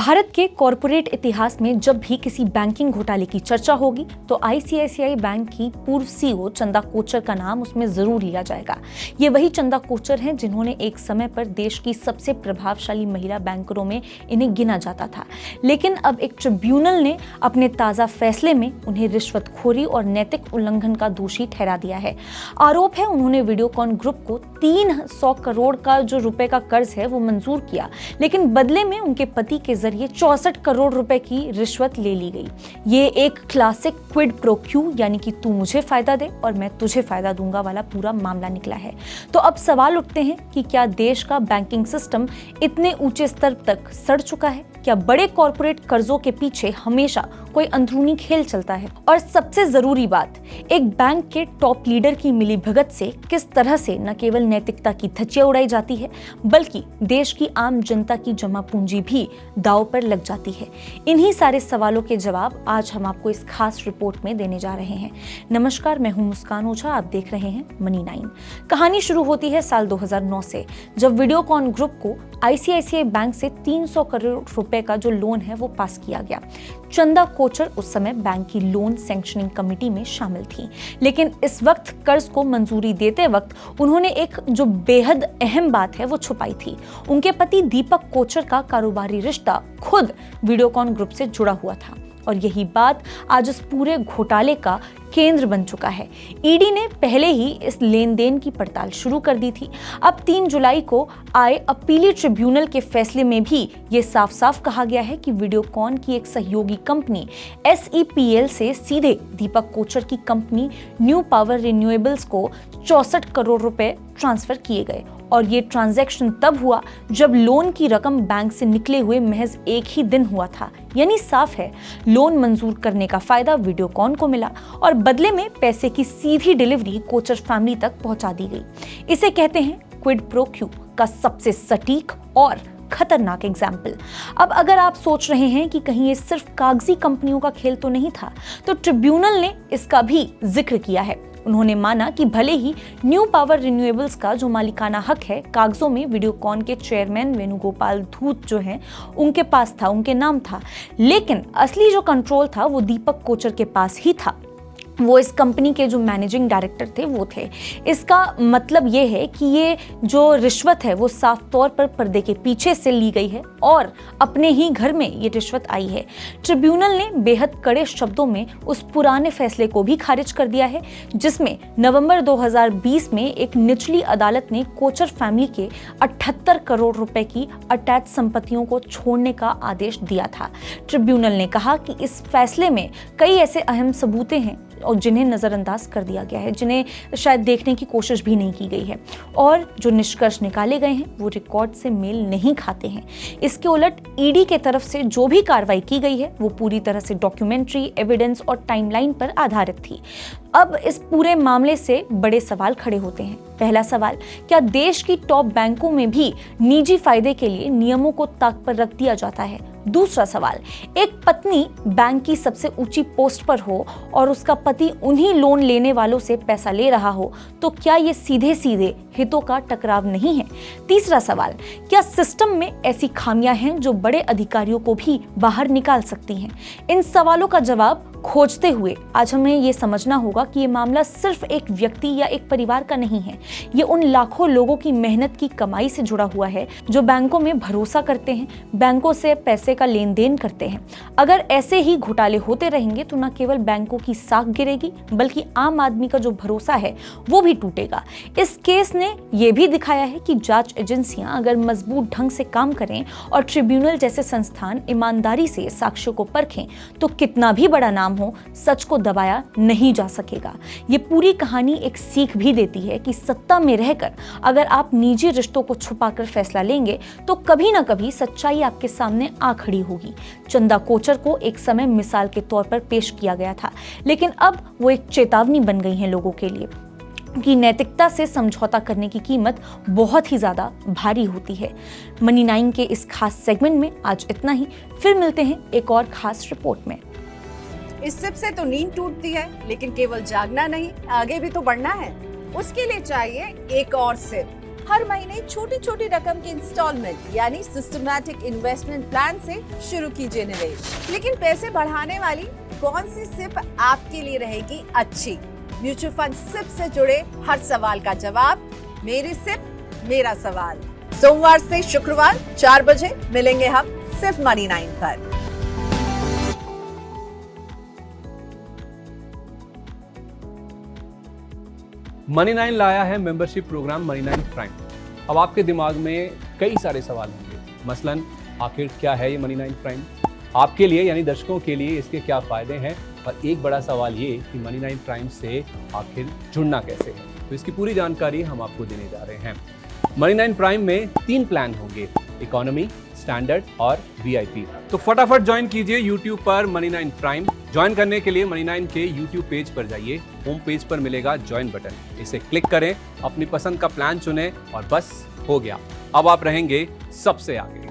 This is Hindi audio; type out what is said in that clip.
भारत के कॉरपोरेट इतिहास में जब भी किसी बैंकिंग घोटाले की चर्चा होगी तो आईसीआईसीआई बैंक की पूर्व सीईओ चंदा कोचर का नाम उसमें जरूर लिया जाएगा। ये वही चंदा कोचर हैं जिन्होंने एक समय पर देश की सबसे प्रभावशाली महिला बैंकरों में इन्हें गिना जाता था, लेकिन अब एक ट्रिब्यूनल ने अपने ताजा फैसले में उन्हें रिश्वतखोरी और नैतिक उल्लंघन का दोषी ठहरा दिया है। आरोप है उन्होंने वीडियोकॉन ग्रुप को 300 करोड़ का जो रुपए का कर्ज है वो मंजूर किया, लेकिन बदले में उनके पति के जरिए 64 करोड़ रुपए की रिश्वत ले ली गई। ये एक क्लासिक क्विड प्रो क्यू यानी कि तू मुझे फायदा दे और मैं तुझे फायदा दूंगा वाला पूरा मामला निकला है। तो अब सवाल उठते हैं कि क्या देश का बैंकिंग सिस्टम इतने ऊंचे स्तर तक सड़ चुका है? क्या बड़े कॉर्पोरेट कर्जों के पीछे हमेशा कोई अंदरूनी खेल चलता है? और सबसे जरूरी बात, एक बैंक के टॉप लीडर की मिलीभगत से किस तरह से न केवल नैतिकता की धज्जियां उड़ाई जाती है बल्कि देश की आम जनता की जमा पूंजी भी दांव पर लग जाती है। इन्हीं सारे सवालों के जवाब आज हम आपको इस खास रिपोर्ट में देने जा रहे हैं। नमस्कार, मैं हूं मुस्कान ओझा, आप देख रहे हैं मनी 9। कहानी शुरू होती है साल 2009 से, जब वीडियोकॉन ग्रुप को आईसीआईसीआई बैंक से 300 करोड़ रुपए का जो लोन है वो पास किया गया। चंदा कोचर उस समय बैंक की लोन सैंक्शनिंग कमेटी में शामिल थी, लेकिन इस वक्त कर्ज को मंजूरी देते वक्त उन्होंने एक जो बेहद अहम बात है वो छुपाई थी। उनके पति दीपक कोचर का कारोबारी रिश्ता खुद वीडियोकॉन ग्रुप से जुड़ा हुआ था और यही बात आज इस पूरे घोटाले का केंद्र बन चुका है। ईडी ने पहले ही इस लेन देन की पड़ताल शुरू कर दी थी। अब 3 जुलाई को आए अपीली ट्रिब्यूनल के फैसले में भी ये साफ साफ कहा गया है कि वीडियोकॉन की एक सहयोगी कंपनी SEPL से सीधे दीपक कोचर की कंपनी न्यू पावर रिन्यूएबल्स को 64 करोड़ रुपए ट्रांसफर किए गए और ये ट्रांजैक्शन तब हुआ जब लोन की रकम बैंक से निकले हुए महज एक ही दिन हुआ था। यानी साफ है, लोन मंजूर करने का फायदा वीडियोकॉन को मिला और बदले में पैसे की सीधी डिलीवरी कोचर फैमिली तक पहुंचा दी गई। इसे कहते हैं क्विड प्रो क्यू का सबसे सटीक और खतरनाक एग्जाम्पल। अब अगर आप सोच रहे हैं कि कहीं ये सिर्फ कागजी कंपनियों का खेल तो नहीं था, तो ट्रिब्यूनल ने इसका भी जिक्र किया है। उन्होंने माना कि भले ही न्यू पावर रिन्यूएबल्स का जो मालिकाना हक है कागजों में वीडियोकॉन के चेयरमैन वेणुगोपाल धूत जो हैं उनके पास था, उनके नाम था, लेकिन असली जो कंट्रोल था वो दीपक कोचर के पास ही था। वो इस कंपनी के जो मैनेजिंग डायरेक्टर थे वो थे। इसका मतलब ये है कि ये जो रिश्वत है वो साफ तौर पर पर्दे के पीछे से ली गई है और अपने ही घर में ये रिश्वत आई है। ट्रिब्यूनल ने बेहद कड़े शब्दों में उस पुराने फैसले को भी खारिज कर दिया है जिसमें नवंबर 2020 में एक निचली अदालत ने कोचर फैमिली के 78 करोड़ रुपए की अटैच संपत्तियों को छोड़ने का आदेश दिया था। ट्रिब्यूनल ने कहा कि इस फैसले में कई ऐसे अहम सबूतें हैं और जिन्हें नजरअंदाज कर दिया गया है, जिन्हें शायद देखने की कोशिश भी नहीं की गई है और जो निष्कर्ष निकाले गए हैं वो रिकॉर्ड से मेल नहीं खाते हैं। इसके उलट ईडी के तरफ से जो भी कार्रवाई की गई है वो पूरी तरह से डॉक्यूमेंट्री, एविडेंस और टाइमलाइन पर आधारित थी। अब इस पूरे मामले से बड़े सवाल खड़े होते हैं। पहला सवाल, क्या देश की टॉप बैंकों में भी निजी फायदे के लिए नियमों को ताक पर रख दिया जाता है? दूसरा सवाल, एक पत्नी बैंक की सबसे ऊंची पोस्ट पर हो और उसका पति उन्हीं लोन लेने वालों से पैसा ले रहा हो तो क्या ये सीधे सीधे हितों का टकराव नहीं है? तीसरा सवाल, क्या सिस्टम में ऐसी खामियां हैं जो बड़े अधिकारियों को भी बाहर निकाल सकती हैं? इन सवालों का जवाब खोजते हुए आज हमें ये समझना होगा कि ये मामला सिर्फ एक व्यक्ति या एक परिवार का नहीं है। ये उन लाखों लोगों की मेहनत की कमाई से जुड़ा हुआ है जो बैंकों में भरोसा करते हैं, बैंकों से पैसे का लेन देन करते हैं। अगर ऐसे ही घोटाले होते रहेंगे तो न केवल बैंकों की साख गिरेगी बल्कि आम आदमी का जो भरोसा है वो भी टूटेगा। इस केस ने यह भी दिखाया है कि जांच एजेंसियां अगर मजबूत ढंग से काम करें और ट्रिब्यूनल जैसे संस्थान ईमानदारी से साक्ष्यों को परखें तो कितना भी बड़ा नाम हो, सच को दबाया नहीं जा सकेगा। ये पूरी कहानी एक सीख भी देती है कि सत्ता में रहकर अगर आप निजी रिश्तों को छुपाकर फैसला लेंगे तो कभी ना कभी सच्चाई आपके सामने आ खड़ी होगी। चंदा कोचर को एक समय मिसाल के तौर पर पेश किया गया था, लेकिन अब वो एक चेतावनी बन गई है लोगों के लिए कि नैतिकता से समझौता करने की कीमत बहुत ही ज्यादा भारी होती है। मनी 9 के इस खास सेगमेंट में आज इतना ही। फिर मिलते हैं एक और खास रिपोर्ट में। इस सिप से तो नींद टूटती है, लेकिन केवल जागना नहीं, आगे भी तो बढ़ना है। उसके लिए चाहिए एक और सिप। हर महीने छोटी छोटी रकम की इंस्टॉलमेंट यानी सिस्टमैटिक इन्वेस्टमेंट प्लान से शुरू कीजिए निवेश। लेकिन पैसे बढ़ाने वाली कौन सी सिप आपके लिए रहेगी अच्छी? म्यूचुअल फंड सिप से जुड़े हर सवाल का जवाब मेरी सिप मेरा सवाल। सोमवार से शुक्रवार 4 बजे मिलेंगे हम सिर्फ मनी 9 पर। मनी 9 लाया है मेंबरशिप प्रोग्राम मनी 9 प्राइम। अब आपके दिमाग में कई सारे सवाल होंगे, मसलन आखिर क्या है ये मनी 9 प्राइम, आपके लिए यानी दर्शकों के लिए इसके क्या फायदे हैं, और एक बड़ा सवाल ये कि मनी 9 प्राइम से आखिर जुड़ना कैसे है। तो इसकी पूरी जानकारी हम आपको देने जा रहे हैं। मनी 9 प्राइम में 3 प्लान होंगे, इकोनॉमी, स्टैंडर्ड और वीआईपी। तो फटाफट ज्वाइन कीजिए YouTube पर मनी 9 प्राइम। ज्वाइन करने के लिए मनी 9 के YouTube पेज पर जाइए, होम पेज पर मिलेगा ज्वाइन बटन, इसे क्लिक करें, अपनी पसंद का प्लान चुनें और बस हो गया, अब आप रहेंगे सबसे आगे।